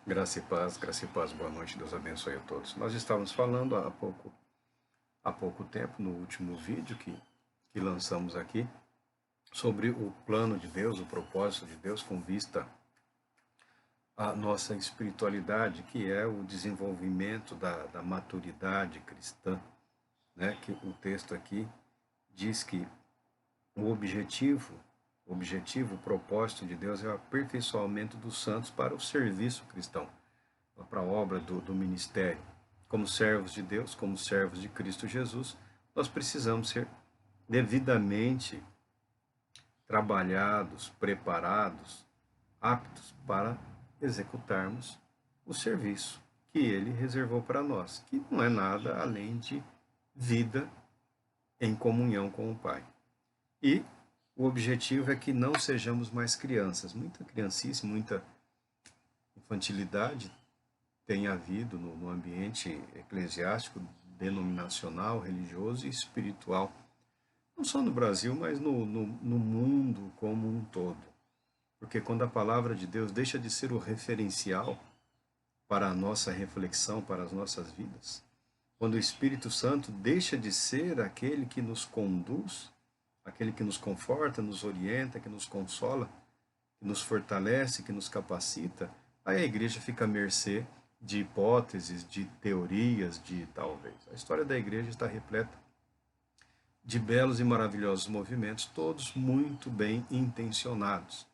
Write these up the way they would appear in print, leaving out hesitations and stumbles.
Graça e paz, boa noite, Deus abençoe a todos. Nós estávamos falando há pouco tempo, no último vídeo que lançamos aqui, sobre o plano de Deus, o propósito de Deus com vista à nossa espiritualidade, que é o desenvolvimento da maturidade cristã, né? Que o texto aqui diz que o propósito de Deus é o aperfeiçoamento dos santos para o serviço cristão, para a obra do ministério. Como servos de Deus, como servos de Cristo Jesus, nós precisamos ser devidamente trabalhados, preparados, aptos para executarmos o serviço que Ele reservou para nós, que não é nada além de vida em comunhão com o Pai. E o objetivo é que não sejamos mais crianças. Muita criancice, muita infantilidade tem havido no ambiente eclesiástico, denominacional, religioso e espiritual, não só no Brasil, mas no mundo como um todo. Porque quando a palavra de Deus deixa de ser o referencial para a nossa reflexão, para as nossas vidas, quando o Espírito Santo deixa de ser aquele que nos conduz, aquele que nos conforta, nos orienta, que nos consola, que nos fortalece, que nos capacita, aí a igreja fica à mercê de hipóteses, de teorias, de talvez. A história da igreja está repleta de belos e maravilhosos movimentos, todos muito bem intencionados.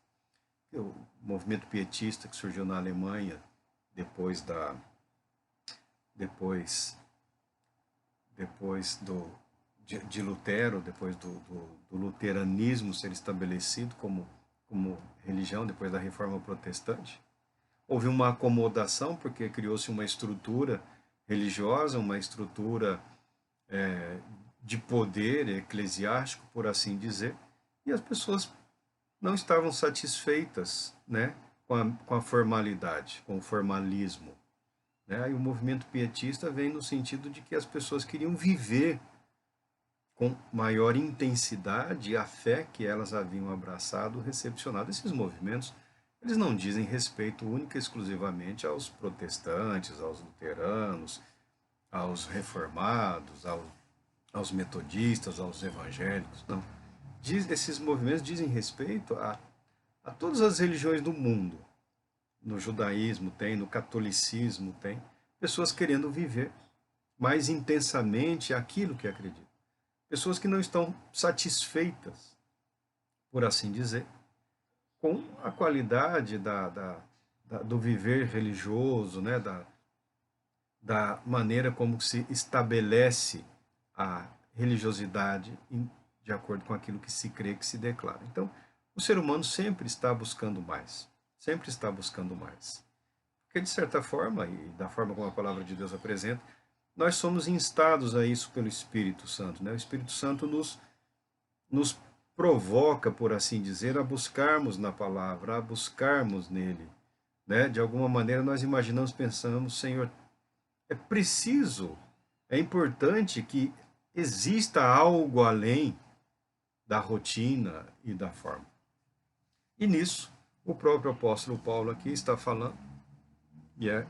O movimento pietista que surgiu na Alemanha depois depois depois de Lutero, depois do luteranismo ser estabelecido como religião, depois da Reforma Protestante. Houve uma acomodação, porque criou-se uma estrutura religiosa, uma estrutura de poder eclesiástico, por assim dizer, e as pessoas não estavam satisfeitas, né, com a formalidade, com o formalismo. Né? E o movimento pietista vem no sentido de que as pessoas queriam viver com maior intensidade a fé que elas haviam abraçado, recepcionado. Esses movimentos, eles não dizem respeito única e exclusivamente aos protestantes, aos luteranos, aos reformados, aos metodistas, aos evangélicos, não. Esses movimentos dizem respeito a todas as religiões do mundo. No judaísmo tem, no catolicismo tem, pessoas querendo viver mais intensamente aquilo que acreditam. Pessoas que não estão satisfeitas, por assim dizer, com a qualidade do viver religioso, né? Da maneira como se estabelece a religiosidade de acordo com aquilo que se crê, que se declara. Então, o ser humano sempre está buscando mais, sempre está buscando mais. Porque, de certa forma, e da forma como a palavra de Deus apresenta, nós somos instados a isso pelo Espírito Santo. Né? O Espírito Santo nos provoca, por assim dizer, a buscarmos na palavra, a buscarmos nele. Né? De alguma maneira, nós imaginamos, pensamos, Senhor, é preciso, é importante que exista algo além da rotina e da forma. E nisso, o próprio apóstolo Paulo aqui está falando, e é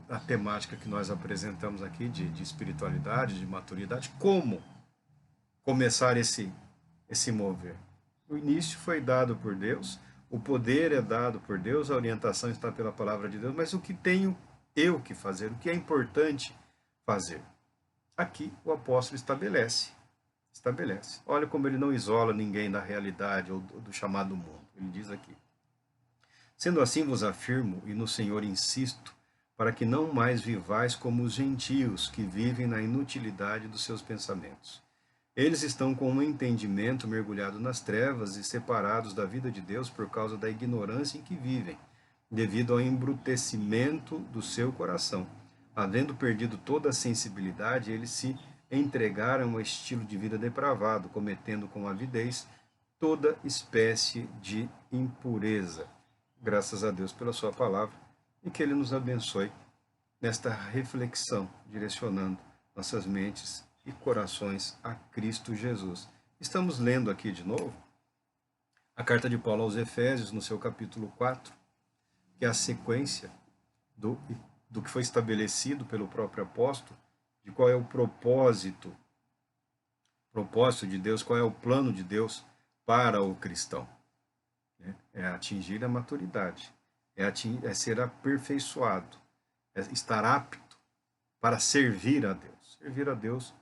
a temática que nós apresentamos aqui de espiritualidade, de maturidade, como começar esse mover. O início foi dado por Deus, o poder é dado por Deus, a orientação está pela palavra de Deus, mas o que tenho eu que fazer, o que é importante fazer? Aqui o apóstolo estabelece. Olha como ele não isola ninguém da realidade ou do chamado mundo. Ele diz aqui: sendo assim vos afirmo e no Senhor insisto, para que não mais vivais como os gentios que vivem na inutilidade dos seus pensamentos. Eles estão com um entendimento mergulhado nas trevas e separados da vida de Deus por causa da ignorância em que vivem, devido ao embrutecimento do seu coração. Havendo perdido toda a sensibilidade, eles se entregaram a um estilo de vida depravado, cometendo com avidez toda espécie de impureza. Graças a Deus pela sua palavra e que Ele nos abençoe nesta reflexão, direcionando nossas mentes e corações a Cristo Jesus. Estamos lendo aqui de novo a carta de Paulo aos Efésios, no seu capítulo 4, que é a sequência do, do que foi estabelecido pelo próprio apóstolo, de qual é o propósito de Deus, qual é o plano de Deus para o cristão. Né? É atingir a maturidade, é ser aperfeiçoado, é estar apto para servir a Deus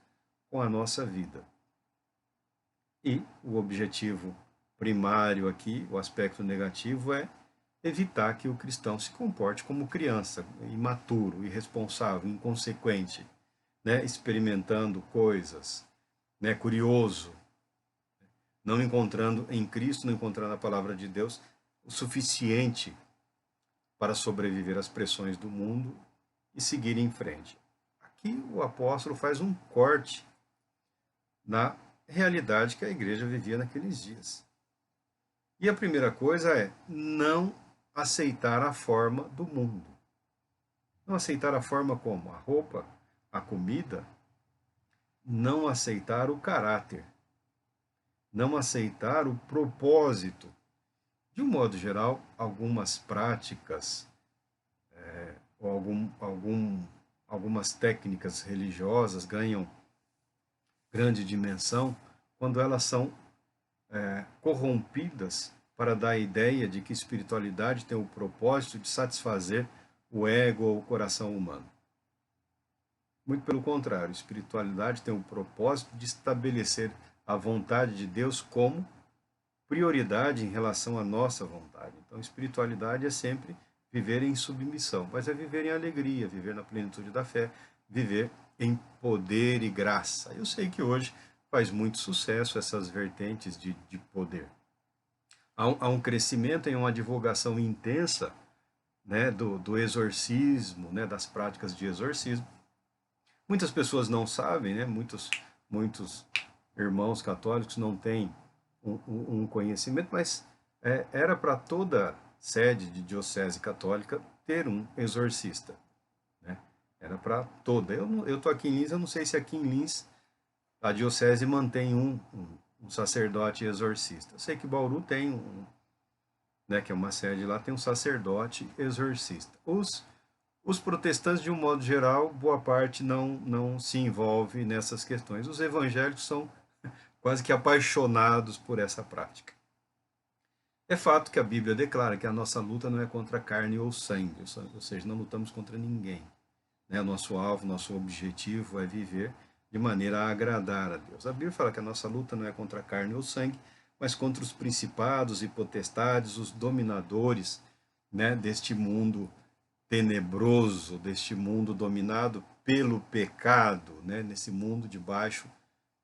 com a nossa vida. E o objetivo primário aqui, o aspecto negativo, é evitar que o cristão se comporte como criança, imaturo, irresponsável, inconsequente, né? Experimentando coisas, né? Curioso, não encontrando em Cristo, não encontrando na palavra de Deus o suficiente para sobreviver às pressões do mundo e seguir em frente. Aqui o apóstolo faz um corte na realidade que a igreja vivia naqueles dias. E a primeira coisa é não aceitar a forma do mundo. Não aceitar a forma como? A roupa, a comida. Não aceitar o caráter. Não aceitar o propósito. De um modo geral, algumas práticas ou algumas técnicas religiosas ganham grande dimensão quando elas são corrompidas para dar a ideia de que espiritualidade tem o propósito de satisfazer o ego ou o coração humano. Muito pelo contrário, espiritualidade tem o propósito de estabelecer a vontade de Deus como prioridade em relação à nossa vontade. Então, espiritualidade é sempre viver em submissão, mas é viver em alegria, viver na plenitude da fé, viver em poder e graça. Eu sei que hoje faz muito sucesso essas vertentes de poder. Há um crescimento em uma divulgação intensa, né, do exorcismo, né, das práticas de exorcismo. Muitas pessoas não sabem, né, muitos irmãos católicos não têm um conhecimento, mas era para toda sede de diocese católica ter um exorcista. Né? Era para toda. Eu estou aqui em Lins, eu não sei se aqui em Lins a diocese mantém um sacerdote exorcista. Eu sei que Bauru tem né, que é uma sede lá, tem um sacerdote exorcista. Os protestantes, de um modo geral, boa parte não se envolve nessas questões. Os evangélicos são quase que apaixonados por essa prática. É fato que a Bíblia declara que a nossa luta não é contra carne ou sangue, ou seja, não lutamos contra ninguém. Né? Nosso alvo, nosso objetivo é viver de maneira a agradar a Deus. A Bíblia fala que a nossa luta não é contra carne ou sangue, mas contra os principados e potestades, os dominadores, né, deste mundo tenebroso, deste mundo dominado pelo pecado, né, nesse mundo debaixo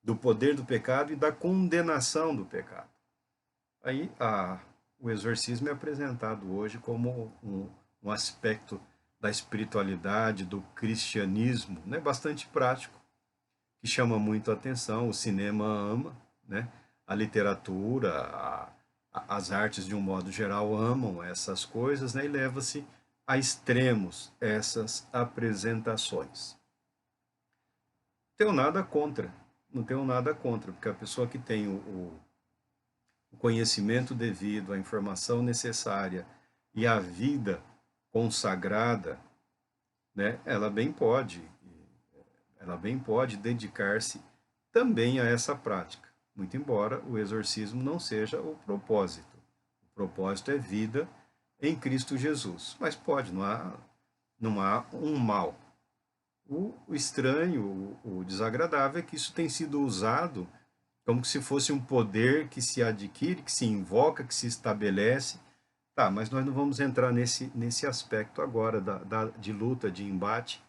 do poder do pecado e da condenação do pecado. Aí o exorcismo é apresentado hoje como um aspecto da espiritualidade, do cristianismo, né, bastante prático, que chama muito a atenção. O cinema ama, né, a literatura, as artes de um modo geral amam essas coisas, né, e leva-se a extremos essas apresentações. Não tenho nada contra, não tenho nada contra, porque a pessoa que tem o conhecimento devido, a informação necessária e a vida consagrada, né, ela bem pode dedicar-se também a essa prática, muito embora o exorcismo não seja o propósito. O propósito é vida em Cristo Jesus, mas não há um mal. O estranho, o desagradável é que isso tem sido usado como se fosse um poder que se adquire, que se invoca, que se estabelece. Tá, mas nós não vamos entrar nesse aspecto agora de luta, de embate,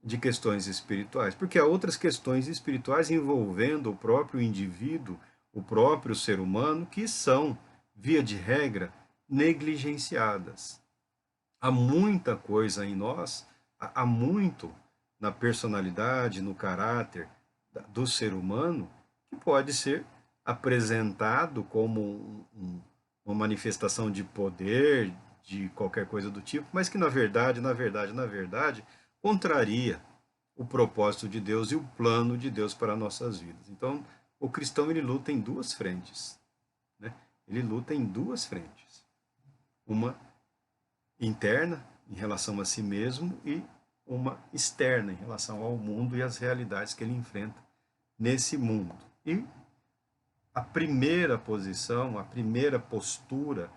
de questões espirituais, porque há outras questões espirituais envolvendo o próprio indivíduo, o próprio ser humano, que são, via de regra, negligenciadas. Há muita coisa em nós, há muito na personalidade, no caráter do ser humano, que pode ser apresentado como uma manifestação de poder, de qualquer coisa do tipo, mas que na verdade, contraria o propósito de Deus e o plano de Deus para nossas vidas. Então, o cristão ele luta em duas frentes, né? Ele luta em duas frentes. Uma interna em relação a si mesmo e uma externa em relação ao mundo e às realidades que ele enfrenta nesse mundo. E a primeira posição, a primeira postura,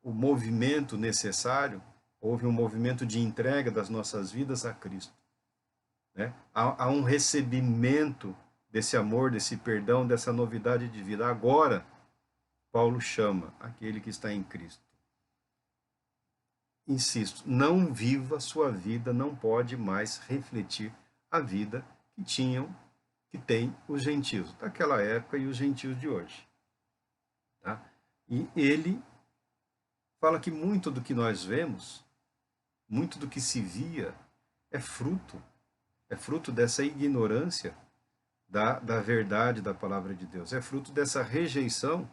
o movimento necessário, houve um movimento de entrega das nossas vidas a Cristo. Né? Há um recebimento desse amor, desse perdão, dessa novidade de vida. Agora, Paulo chama aquele que está em Cristo. Insisto, não viva sua vida, não pode mais refletir a vida que tem os gentios daquela época e os gentios de hoje. Tá? E ele fala que muito do que nós vemos, muito do que se via, é fruto dessa ignorância da verdade da palavra de Deus, é fruto dessa rejeição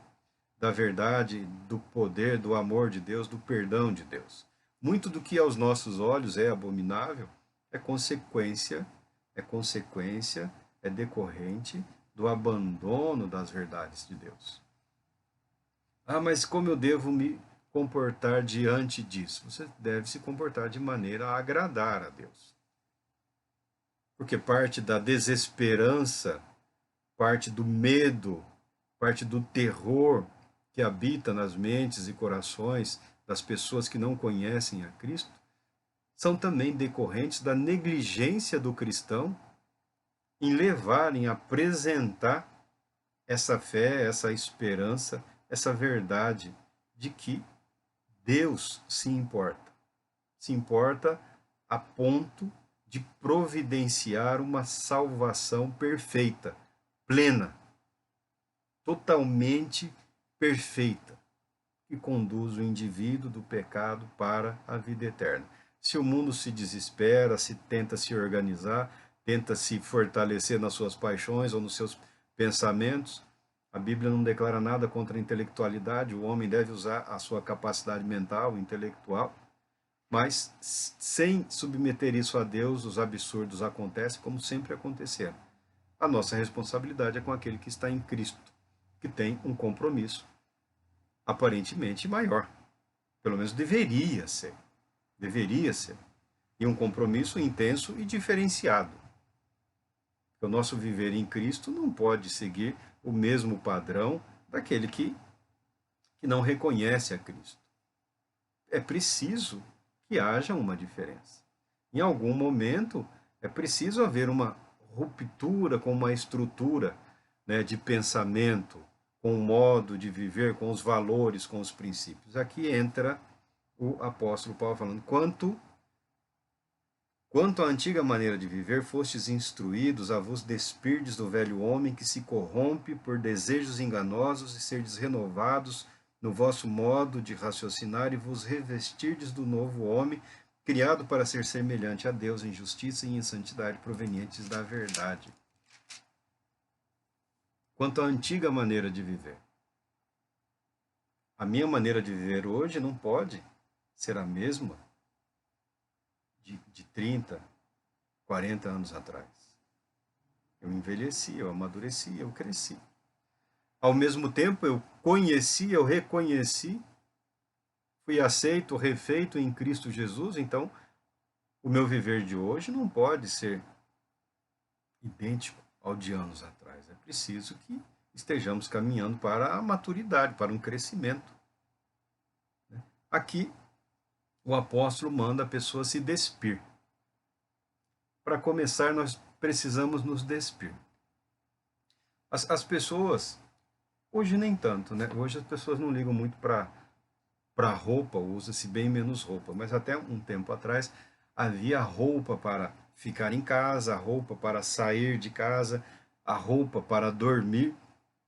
da verdade, do poder, do amor de Deus, do perdão de Deus. Muito do que aos nossos olhos é abominável é consequência, é decorrente do abandono das verdades de Deus. Ah, mas como eu devo me comportar diante disso? Você deve se comportar de maneira a agradar a Deus. Porque parte da desesperança, parte do medo, parte do terror que habita nas mentes e corações das pessoas que não conhecem a Cristo, são também decorrentes da negligência do cristão em levar, em apresentar essa fé, essa esperança, essa verdade de que Deus se importa a ponto de providenciar uma salvação perfeita, plena, totalmente perfeita, que conduz o indivíduo do pecado para a vida eterna. Se o mundo se desespera, se tenta se organizar, tenta se fortalecer nas suas paixões ou nos seus pensamentos, a Bíblia não declara nada contra a intelectualidade, o homem deve usar a sua capacidade mental, intelectual, mas sem submeter isso a Deus, os absurdos acontecem como sempre aconteceram. A nossa responsabilidade é com aquele que está em Cristo, que tem um compromisso aparentemente maior. Pelo menos deveria ser. Deveria ser. E um compromisso intenso e diferenciado. O nosso viver em Cristo não pode seguir o mesmo padrão daquele que não reconhece a Cristo. É preciso que haja uma diferença. Em algum momento, é preciso haver uma ruptura com uma estrutura, né, de pensamento, com o modo de viver, com os valores, com os princípios. Aqui entra o apóstolo Paulo falando: Quanto à antiga maneira de viver, fostes instruídos a vos despirdes do velho homem que se corrompe por desejos enganosos e serdes renovados no vosso modo de raciocinar e vos revestirdes do novo homem, criado para ser semelhante a Deus em justiça e em santidade provenientes da verdade. Quanto à antiga maneira de viver, a minha maneira de viver hoje não pode ser a mesma de 30, 40 anos atrás. Eu envelheci, eu amadureci, eu cresci. Ao mesmo tempo, eu conheci, eu reconheci, fui aceito, refeito em Cristo Jesus, então o meu viver de hoje não pode ser idêntico ao de anos atrás. É preciso que estejamos caminhando para a maturidade, para um crescimento. Aqui, o apóstolo manda a pessoa se despir. Para começar, nós precisamos nos despir. As pessoas, hoje nem tanto, né? Hoje as pessoas não ligam muito para roupa, usa-se bem menos roupa, mas até um tempo atrás havia roupa para ficar em casa, a roupa para sair de casa, a roupa para dormir,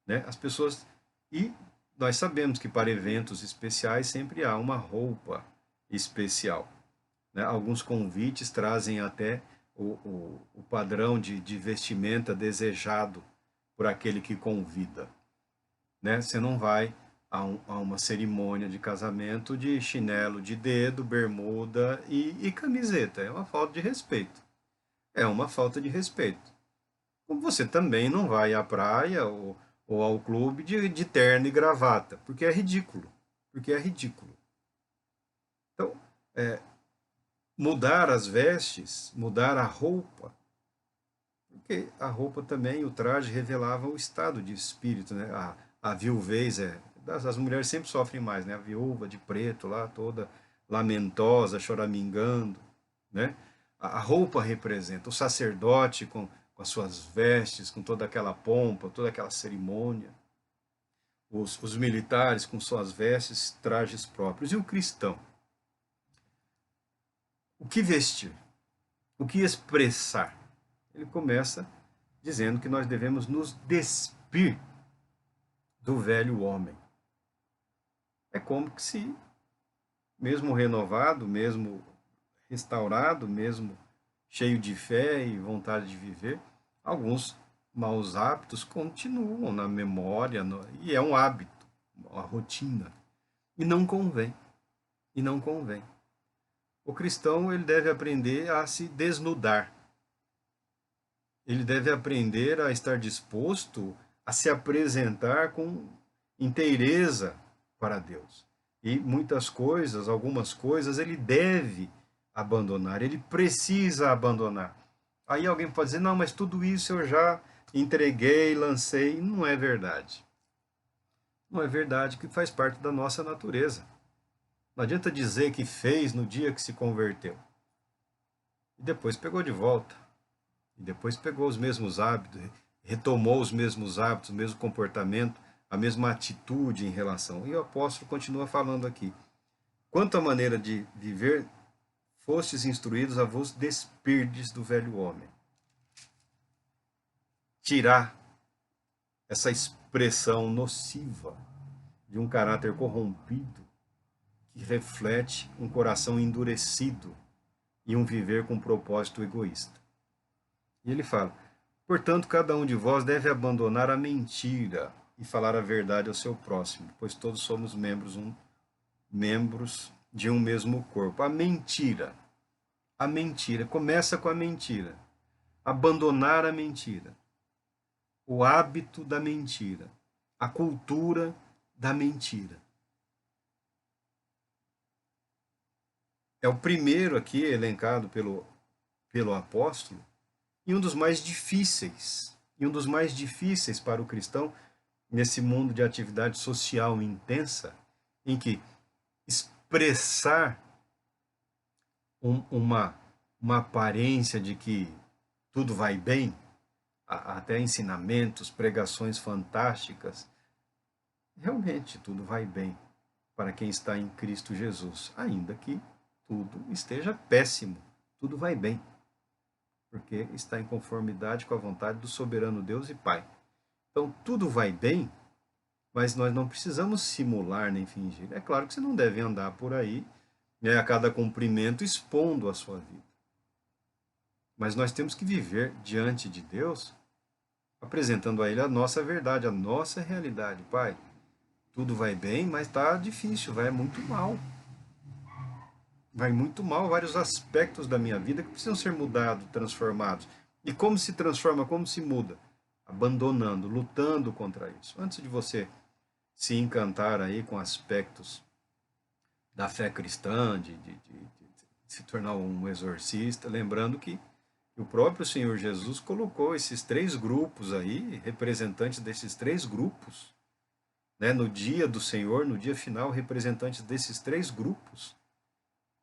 né? As pessoas, e nós sabemos que para eventos especiais sempre há uma roupa especial, né? Alguns convites trazem até o padrão de vestimenta desejado por aquele que convida, né? Você não vai a uma cerimônia de casamento de chinelo de dedo, bermuda e camiseta. É uma falta de respeito. É uma falta de respeito. Como você também não vai à praia ou ao clube de terno e gravata, porque é ridículo. Porque é ridículo. Então, mudar as vestes, mudar a roupa, porque a roupa também, o traje revelava o estado de espírito, né? A viuvez as mulheres sempre sofrem mais, né? A viúva de preto lá, toda lamentosa, choramingando, né? A roupa representa o sacerdote com as suas vestes, com toda aquela pompa, toda aquela cerimônia. Os militares com suas vestes, trajes próprios. E o cristão? O que vestir? O que expressar? Ele começa dizendo que nós devemos nos despir do velho homem. É como que se, mesmo renovado, mesmo restaurado, mesmo cheio de fé e vontade de viver, alguns maus hábitos continuam na memória, e é um hábito, uma rotina. E não convém. E não convém. O cristão, ele deve aprender a se desnudar. Ele deve aprender a estar disposto a se apresentar com inteireza para Deus. E muitas coisas, algumas coisas, ele deve abandonar, ele precisa abandonar. Aí alguém pode dizer, não, mas tudo isso eu já entreguei, lancei. Não é verdade. Não é verdade, que faz parte da nossa natureza. Não adianta dizer que fez no dia que se converteu. E depois pegou de volta. E depois pegou os mesmos hábitos, retomou os mesmos hábitos, o mesmo comportamento, a mesma atitude em relação. E o apóstolo continua falando aqui. Quanto à maneira de viver, fostes instruídos a vos despirdes do velho homem. Tirar essa expressão nociva de um caráter corrompido que reflete um coração endurecido e um viver com propósito egoísta. E ele fala, portanto, cada um de vós deve abandonar a mentira e falar a verdade ao seu próximo, pois todos somos membros de um mesmo corpo. A mentira, começa com a mentira. Abandonar a mentira, o hábito da mentira, a cultura da mentira. É o primeiro aqui elencado pelo apóstolo, e um dos mais difíceis, para o cristão, nesse mundo de atividade social intensa, em que expressar uma aparência de que tudo vai bem, até ensinamentos, pregações fantásticas, realmente tudo vai bem para quem está em Cristo Jesus, ainda que tudo esteja péssimo, tudo vai bem, porque está em conformidade com a vontade do soberano Deus e Pai. Então, tudo vai bem, mas nós não precisamos simular nem fingir. É claro que você não deve andar por aí, né, a cada cumprimento expondo a sua vida. Mas nós temos que viver diante de Deus, apresentando a Ele a nossa verdade, a nossa realidade. Pai, tudo vai bem, mas está difícil, vai muito mal. Vai muito mal, vários aspectos da minha vida que precisam ser mudados, transformados. E como se transforma, como se muda? Abandonando, lutando contra isso. Antes de você se encantar aí com aspectos da fé cristã, de se tornar um exorcista, lembrando que o próprio Senhor Jesus colocou esses 3 grupos aí, representantes desses 3 grupos, né, no dia do Senhor, no dia final, representantes desses 3 grupos,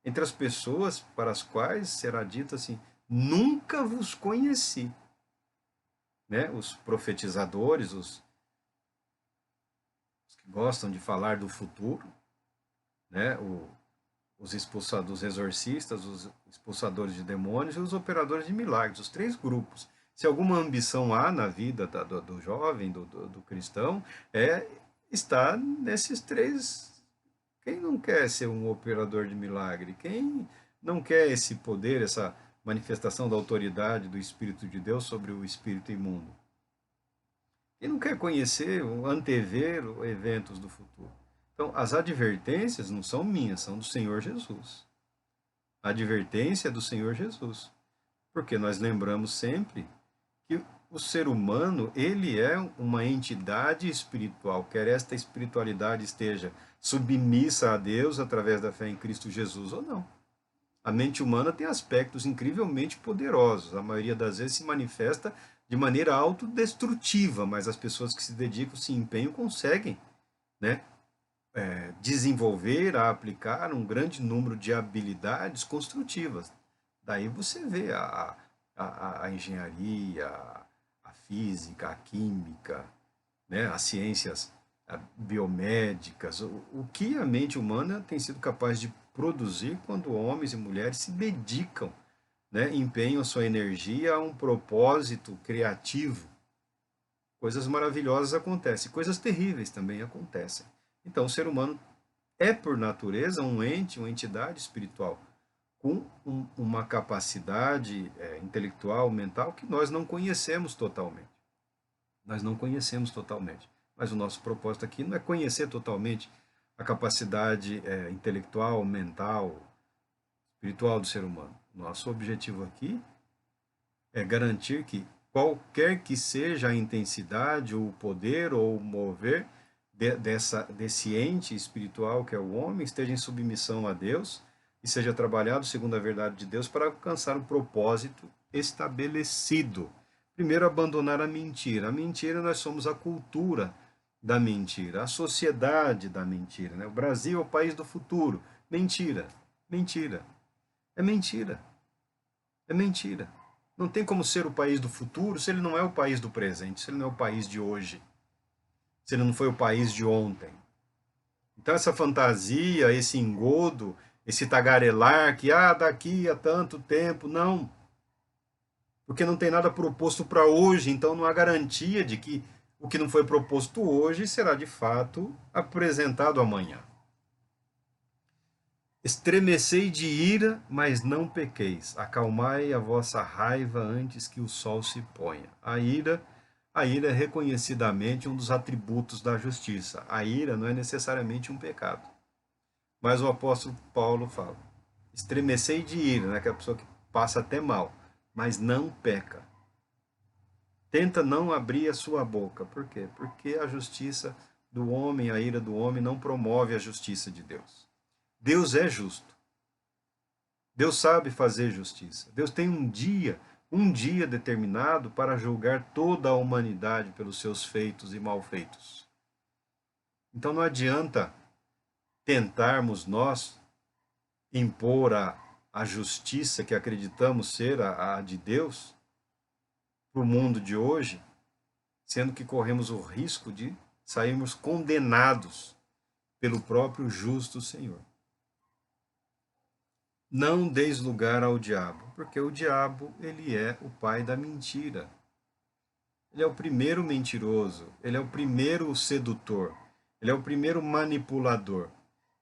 entre as pessoas para as quais será dito assim, nunca vos conheci. Né? Os profetizadores, os que gostam de falar do futuro, né? Os expulsadores, os exorcistas, os expulsadores de demônios e os operadores de milagres, os 3 grupos. Se alguma ambição há na vida do jovem, do cristão, está nesses 3. Quem não quer ser um operador de milagre? Quem não quer esse poder, essa manifestação da autoridade do Espírito de Deus sobre o espírito imundo? Quem não quer conhecer, antever eventos do futuro? Então, as advertências não são minhas, são do Senhor Jesus. A advertência é do Senhor Jesus. Porque nós lembramos sempre que o ser humano, ele é uma entidade espiritual, quer esta espiritualidade esteja submissa a Deus através da fé em Cristo Jesus ou não. A mente humana tem aspectos incrivelmente poderosos. A maioria das vezes se manifesta de maneira autodestrutiva, mas as pessoas que se dedicam, se empenham, conseguem, né, desenvolver, a aplicar um grande número de habilidades construtivas. Daí você vê a engenharia, a física, a química, né, as ciências biomédicas, o que a mente humana tem sido capaz de produzir quando homens e mulheres se dedicam, né, empenham sua energia a um propósito criativo. Coisas maravilhosas acontecem, coisas terríveis também acontecem. Então, o ser humano é, por natureza, um ente, uma entidade espiritual, com uma capacidade intelectual, mental, que nós não conhecemos totalmente. Nós não conhecemos totalmente. Mas o nosso propósito aqui não é conhecer totalmente a capacidade intelectual, mental, espiritual do ser humano. Nosso objetivo aqui é garantir que qualquer que seja a intensidade, ou o poder, ou o mover desse ente espiritual que é o homem, esteja em submissão a Deus e seja trabalhado segundo a verdade de Deus para alcançar o propósito estabelecido. Primeiro, abandonar a mentira. A mentira, nós somos a cultura da mentira, a sociedade da mentira. Né? O Brasil é o país do futuro. Mentira, mentira. É mentira. É mentira. Não tem como ser o país do futuro se ele não é o país do presente, se ele não é o país de hoje, se ele não foi o país de ontem. Então essa fantasia, esse engodo, esse tagarelar que daqui a tanto tempo, não. Porque não tem nada proposto para hoje, então não há garantia de que o que não foi proposto hoje será de fato apresentado amanhã. Estremecei de ira, mas não pequeis. Acalmai a vossa raiva antes que o sol se ponha. A ira é reconhecidamente um dos atributos da justiça. A ira não é necessariamente um pecado. Mas o apóstolo Paulo fala: estremecei de ira, né? Que é a pessoa que passa até mal, mas não peca. Tenta não abrir a sua boca. Por quê? Porque a justiça do homem, a ira do homem, não promove a justiça de Deus. Deus é justo. Deus sabe fazer justiça. Deus tem um dia determinado para julgar toda a humanidade pelos seus feitos e malfeitos. Então não adianta tentarmos nós impor a justiça que acreditamos ser a de Deus para o mundo de hoje, sendo que corremos o risco de sairmos condenados pelo próprio justo Senhor. Não deis lugar ao diabo, porque o diabo, ele é o pai da mentira. Ele é o primeiro mentiroso, ele é o primeiro sedutor, ele é o primeiro manipulador,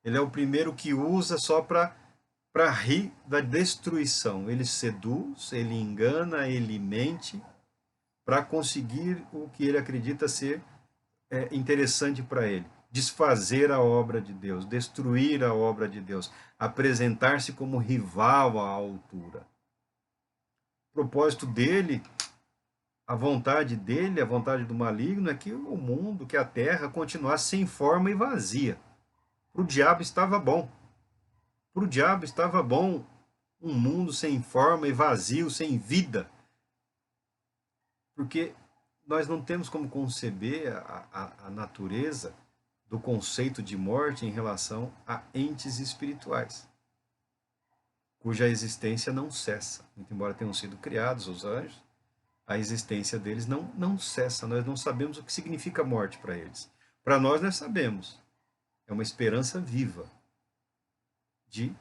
ele é o primeiro que usa só para rir da destruição. Ele seduz, ele engana, ele mente para conseguir o que ele acredita ser interessante para ele. Desfazer a obra de Deus, destruir a obra de Deus, apresentar-se como rival à altura. O propósito dele, a vontade dele, a vontade do maligno é que o mundo, que a terra continuasse sem forma e vazia. Para o diabo estava bom. Para o diabo estava bom um mundo sem forma e vazio, sem vida. Porque nós não temos como conceber a natureza do conceito de morte em relação a entes espirituais, cuja existência não cessa. Muito embora tenham sido criados os anjos, a existência deles não cessa. Nós não sabemos o que significa morte para eles. Para nós sabemos. É uma esperança viva de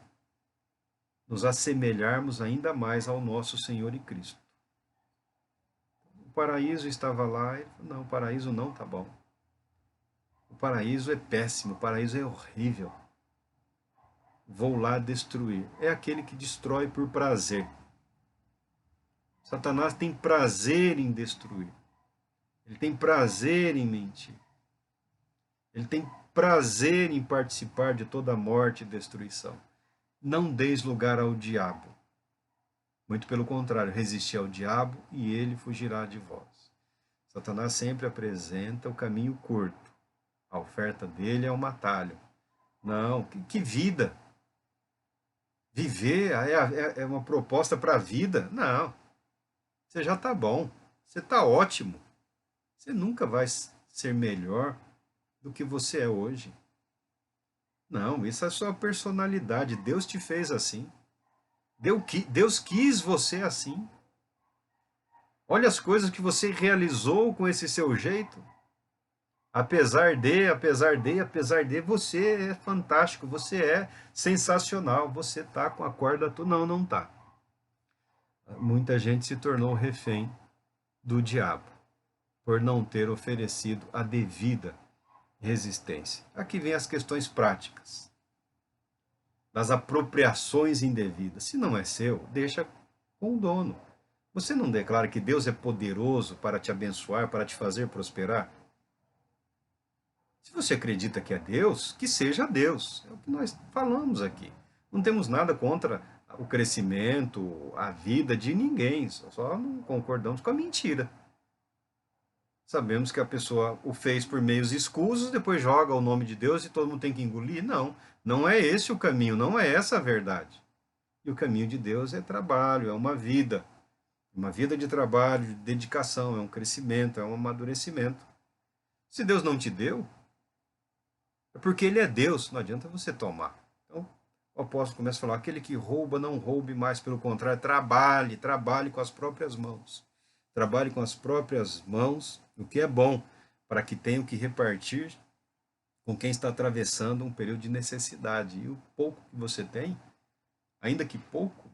nos assemelharmos ainda mais ao nosso Senhor e Cristo. O paraíso estava lá, ele falou, não, o paraíso não está bom. O paraíso é péssimo, o paraíso é horrível. Vou lá destruir. É aquele que destrói por prazer. Satanás tem prazer em destruir. Ele tem prazer em mentir. Ele tem prazer em participar de toda a morte e destruição. Não deis lugar ao diabo. Muito pelo contrário, resisti ao diabo e ele fugirá de vós. Satanás sempre apresenta o caminho curto. A oferta dele é um atalho. Não, que vida! Viver é uma proposta para a vida. Não, você já está bom, você está ótimo. Você nunca vai ser melhor do que você é hoje. Não, isso é a sua personalidade. Deus te fez assim. Deus quis você assim. Olha as coisas que você realizou com esse seu jeito. Apesar de, você é fantástico, você é sensacional, você tá com a corda toda. Não, não tá. Muita gente se tornou refém do diabo por não ter oferecido a devida resistência. Aqui vem as questões práticas, das apropriações indevidas. Se não é seu, deixa com o dono. Você não declara que Deus é poderoso para te abençoar, para te fazer prosperar? Se você acredita que é Deus, que seja Deus. É o que nós falamos aqui. Não temos nada contra o crescimento, a vida de ninguém, só não concordamos com a mentira. Sabemos que a pessoa o fez por meios escusos, depois joga o nome de Deus e todo mundo tem que engolir. Não, não é esse o caminho, não é essa a verdade. E o caminho de Deus é trabalho, é uma vida de trabalho, de dedicação, é um crescimento, é um amadurecimento. Se Deus não te deu, é porque ele é Deus, não adianta você tomar. Então, o apóstolo começa a falar: aquele que rouba, não roube mais, pelo contrário, trabalhe com as próprias mãos. Trabalhe com as próprias mãos, o que é bom, para que tenha o que repartir com quem está atravessando um período de necessidade. E o pouco que você tem, ainda que pouco,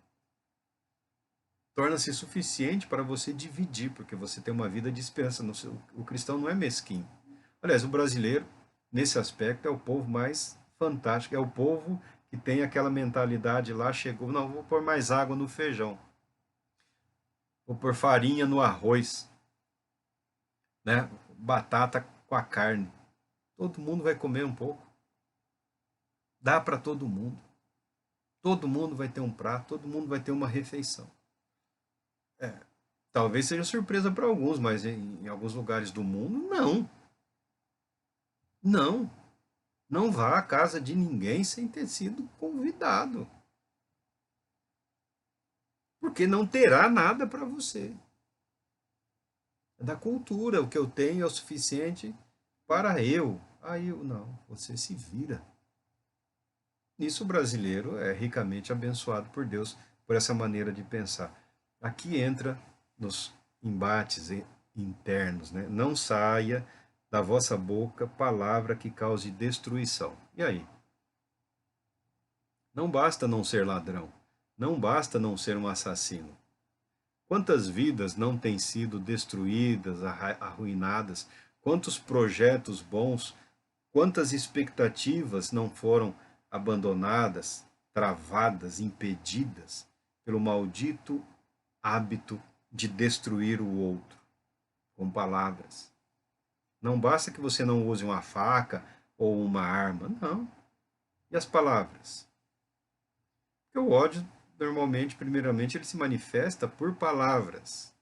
torna-se suficiente para você dividir, porque você tem uma vida de esperança. O cristão não é mesquinho. Aliás, o brasileiro, nesse aspecto, é o povo mais fantástico, é o povo que tem aquela mentalidade lá, chegou, não, vou pôr mais água no feijão, vou pôr farinha no arroz, né? Batata com a carne. Todo mundo vai comer um pouco. Dá para todo mundo. Todo mundo vai ter um prato, todo mundo vai ter uma refeição. É, talvez seja surpresa para alguns, mas em alguns lugares do mundo, não. Não. Não vá à casa de ninguém sem ter sido convidado. Porque não terá nada para você. É da cultura, o que eu tenho é o suficiente para eu. Aí eu, não, você se vira. Nisso o brasileiro é ricamente abençoado por Deus por essa maneira de pensar. Aqui entra nos embates internos, né? Não saia da vossa boca palavra que cause destruição. E aí? Não basta não ser ladrão, não basta não ser um assassino. Quantas vidas não têm sido destruídas, arruinadas? Quantos projetos bons, quantas expectativas não foram abandonadas, travadas, impedidas pelo maldito hábito de destruir o outro com palavras? Não basta que você não use uma faca ou uma arma, não. E as palavras? Porque o ódio, normalmente, primeiramente, ele se manifesta por palavras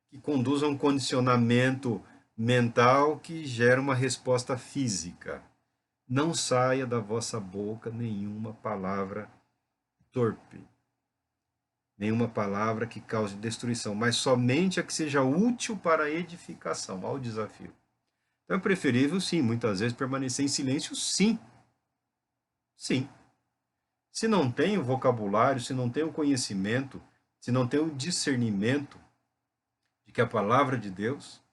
que conduzam a um condicionamento mental que gera uma resposta física. Não saia da vossa boca nenhuma palavra torpe, nenhuma palavra que cause destruição, mas somente a que seja útil para a edificação. Ao desafio. Então é preferível, sim, muitas vezes permanecer em silêncio, sim. Sim. Se não tem o vocabulário, se não tem o conhecimento, se não tem o discernimento de que a palavra de Deus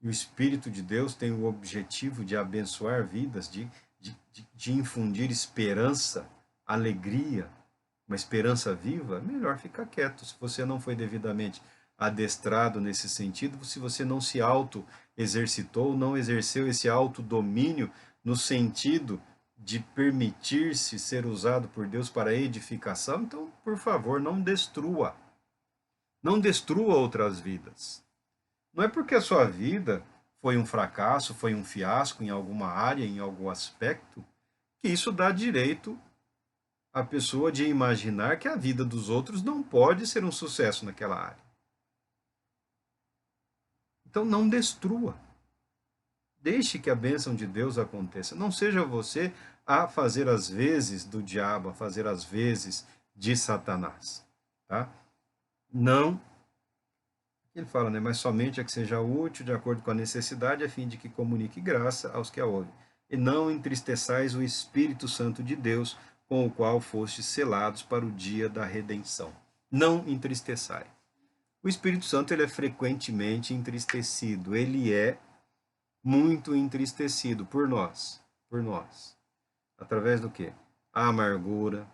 e o Espírito de Deus tem o objetivo de abençoar vidas, de infundir esperança, alegria, uma esperança viva, melhor ficar quieto. Se você não foi devidamente adestrado nesse sentido, se você não se auto-exercitou, não exerceu esse autodomínio no sentido de permitir-se ser usado por Deus para edificação, então, por favor, não destrua. Não destrua outras vidas. Não é porque a sua vida foi um fracasso, foi um fiasco em alguma área, em algum aspecto, que isso dá direito à pessoa de imaginar que a vida dos outros não pode ser um sucesso naquela área. Então não destrua. Deixe que a bênção de Deus aconteça. Não seja você a fazer as vezes do diabo, a fazer as vezes de Satanás. Tá? Não, ele fala, né, mas somente a que seja útil, de acordo com a necessidade, a fim de que comunique graça aos que a ouvem. E não entristeçais o Espírito Santo de Deus, com o qual fostes selados para o dia da redenção. Não entristeçai. O Espírito Santo ele é frequentemente entristecido, ele é muito entristecido por nós, por nós. Através do quê? A amargura,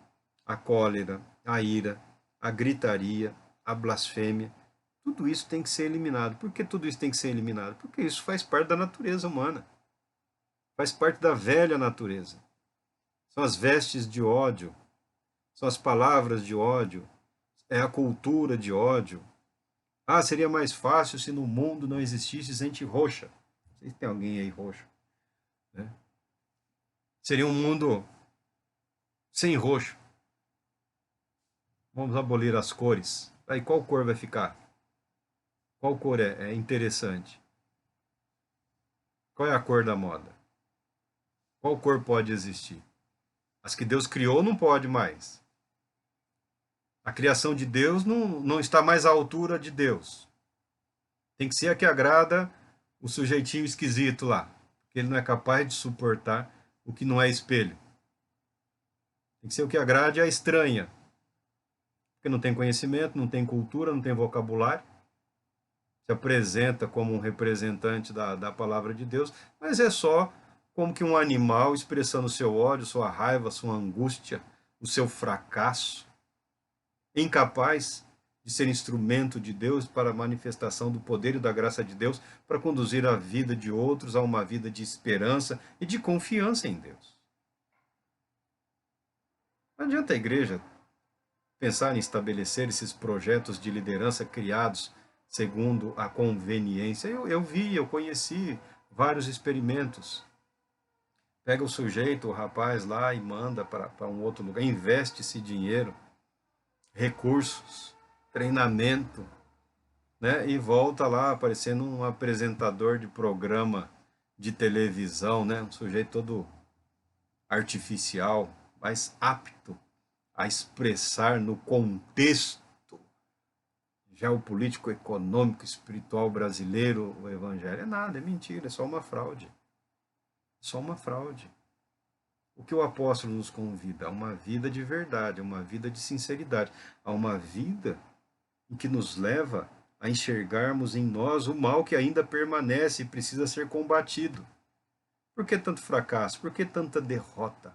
a cólera, a ira, a gritaria, a blasfêmia. Tudo isso tem que ser eliminado. Por que tudo isso tem que ser eliminado? Porque isso faz parte da natureza humana. Faz parte da velha natureza. São as vestes de ódio, são as palavras de ódio, é a cultura de ódio. Ah, seria mais fácil se no mundo não existisse gente roxa. Não sei se tem alguém aí roxo. Né? Seria um mundo sem roxo. Vamos abolir as cores. Aí qual cor vai ficar? Qual cor é interessante? Qual é a cor da moda? Qual cor pode existir? As que Deus criou não pode mais. A criação de Deus não está mais à altura de Deus. Tem que ser a que agrada o sujeitinho esquisito lá. Porque ele não é capaz de suportar o que não é espelho. Tem que ser o que agrade a estranha. Porque não tem conhecimento, não tem cultura, não tem vocabulário. Se apresenta como um representante da palavra de Deus, mas é só como que um animal expressando seu ódio, sua raiva, sua angústia, o seu fracasso, incapaz de ser instrumento de Deus para a manifestação do poder e da graça de Deus, para conduzir a vida de outros a uma vida de esperança e de confiança em Deus. Não adianta a igreja pensar em estabelecer esses projetos de liderança criados segundo a conveniência. Eu conheci vários experimentos. Pega o sujeito, o rapaz lá e manda para um outro lugar, investe-se dinheiro, recursos, treinamento, né? E volta lá aparecendo um apresentador de programa de televisão, né? Um sujeito todo artificial, mas apto a expressar no contexto geopolítico, econômico, espiritual brasileiro o evangelho. É nada, é mentira, é só uma fraude. É só uma fraude. O que o apóstolo nos convida? A uma vida de verdade, a uma vida de sinceridade, a uma vida em que nos leva a enxergarmos em nós o mal que ainda permanece e precisa ser combatido. Por que tanto fracasso? Por que tanta derrota?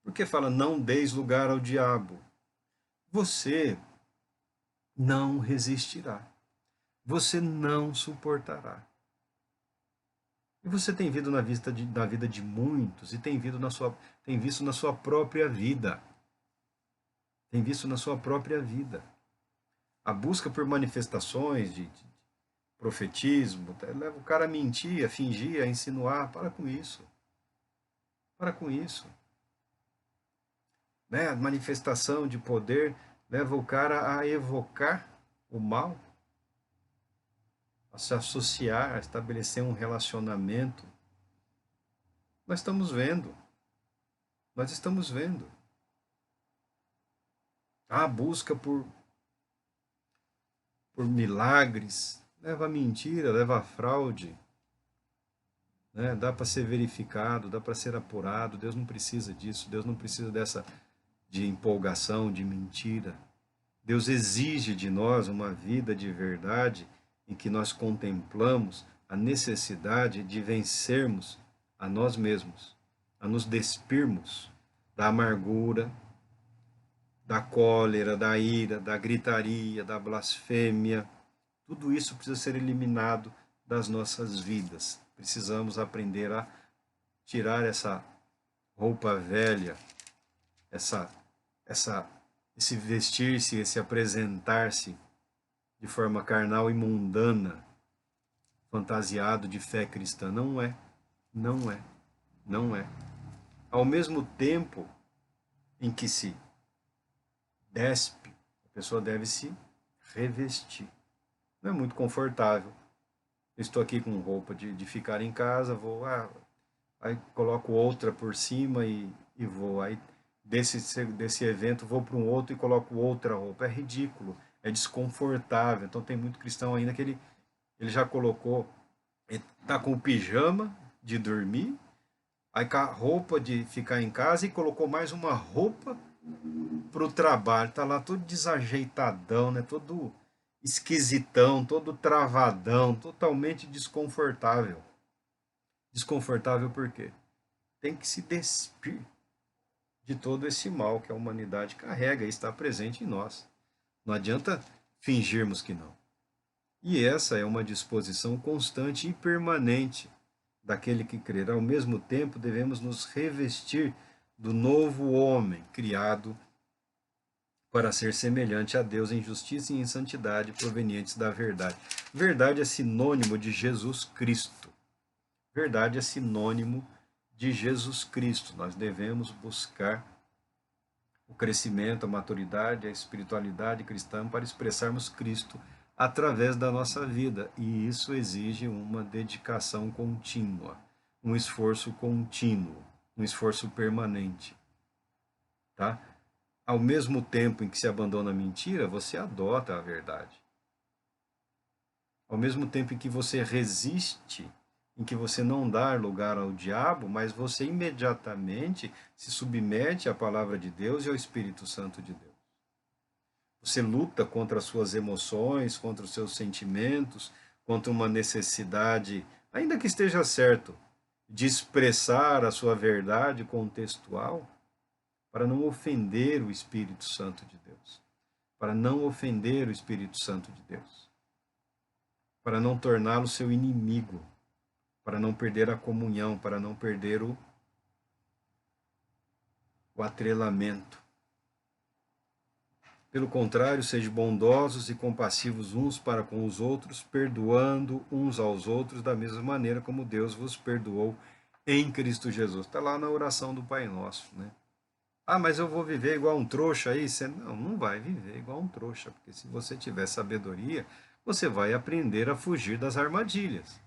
Por que fala não deis lugar ao diabo? Você não resistirá. Você não suportará. E você tem visto na vida de muitos e tem visto na sua própria vida. Tem visto na sua própria vida. A busca por manifestações de profetismo leva o cara a mentir, a fingir, a insinuar. Para com isso. Para com isso. Né? A manifestação de poder leva o cara a evocar o mal, a se associar, a estabelecer um relacionamento. Nós estamos vendo. Nós estamos vendo. A busca por milagres leva a mentira, leva a fraude. Né? Dá para ser verificado, dá para ser apurado. Deus não precisa disso. Deus não precisa dessa de empolgação, de mentira. Deus exige de nós uma vida de verdade em que nós contemplamos a necessidade de vencermos a nós mesmos, a nos despirmos da amargura, da cólera, da ira, da gritaria, da blasfêmia. Tudo isso precisa ser eliminado das nossas vidas. Precisamos aprender a tirar essa roupa velha, esse vestir-se, esse apresentar-se de forma carnal e mundana, fantasiado de fé cristã. Não é, não é, não é. Ao mesmo tempo em que se despe, a pessoa deve se revestir. Não é muito confortável. Eu estou aqui com roupa de ficar em casa, vou aí coloco outra por cima e vou. Aí desse evento vou para um outro e coloco outra roupa. É ridículo, é desconfortável. Então tem muito cristão ainda que ele já colocou, ele tá com o pijama de dormir, aí com a roupa de ficar em casa e colocou mais uma roupa pro trabalho. Tá lá todo desajeitadão, né? Todo esquisitão, todo travadão, totalmente desconfortável. Desconfortável por quê? Tem que se despir de todo esse mal que a humanidade carrega e está presente em nós. Não adianta fingirmos que não. E essa é uma disposição constante e permanente daquele que crer. Ao mesmo tempo, devemos nos revestir do novo homem, criado para ser semelhante a Deus em justiça e em santidade provenientes da verdade. Verdade é sinônimo de Jesus Cristo. Verdade é sinônimo de Jesus Cristo. Nós devemos buscar o crescimento, a maturidade, a espiritualidade cristã para expressarmos Cristo através da nossa vida. E isso exige uma dedicação contínua, um esforço contínuo, um esforço permanente. Tá? Ao mesmo tempo em que se abandona a mentira, você adota a verdade. Ao mesmo tempo em que você resiste, em que você não dá lugar ao diabo, mas você imediatamente se submete à palavra de Deus e ao Espírito Santo de Deus. Você luta contra as suas emoções, contra os seus sentimentos, contra uma necessidade, ainda que esteja certo, de expressar a sua verdade contextual, para não ofender o Espírito Santo de Deus. Para não ofender o Espírito Santo de Deus. Para não torná-lo seu inimigo. Para não perder a comunhão, para não perder o atrelamento. Pelo contrário, sejam bondosos e compassivos uns para com os outros, perdoando uns aos outros da mesma maneira como Deus vos perdoou em Cristo Jesus. Está lá na oração do Pai Nosso, né? Ah, mas eu vou viver igual um trouxa aí? Você não vai viver igual um trouxa, porque se você tiver sabedoria, você vai aprender a fugir das armadilhas.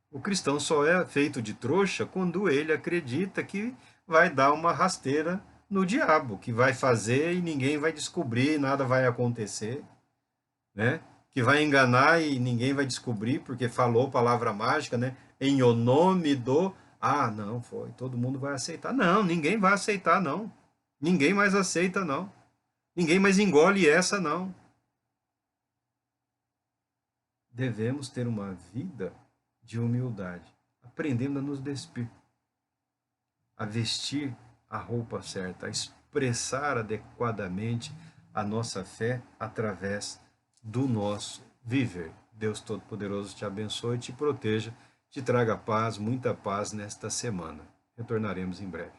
O cristão só é feito de trouxa quando ele acredita que vai dar uma rasteira no diabo, que vai fazer e ninguém vai descobrir, nada vai acontecer, né? Que vai enganar e ninguém vai descobrir porque falou palavra mágica, né? Em o nome do... Ah, não, foi, todo mundo vai aceitar. Não, ninguém vai aceitar, não. Ninguém mais aceita, não. Ninguém mais engole essa, não. Devemos ter uma vida de humildade, aprendendo a nos despir, a vestir a roupa certa, a expressar adequadamente a nossa fé através do nosso viver. Deus Todo-Poderoso te abençoe, te proteja, te traga paz, muita paz nesta semana. Retornaremos em breve.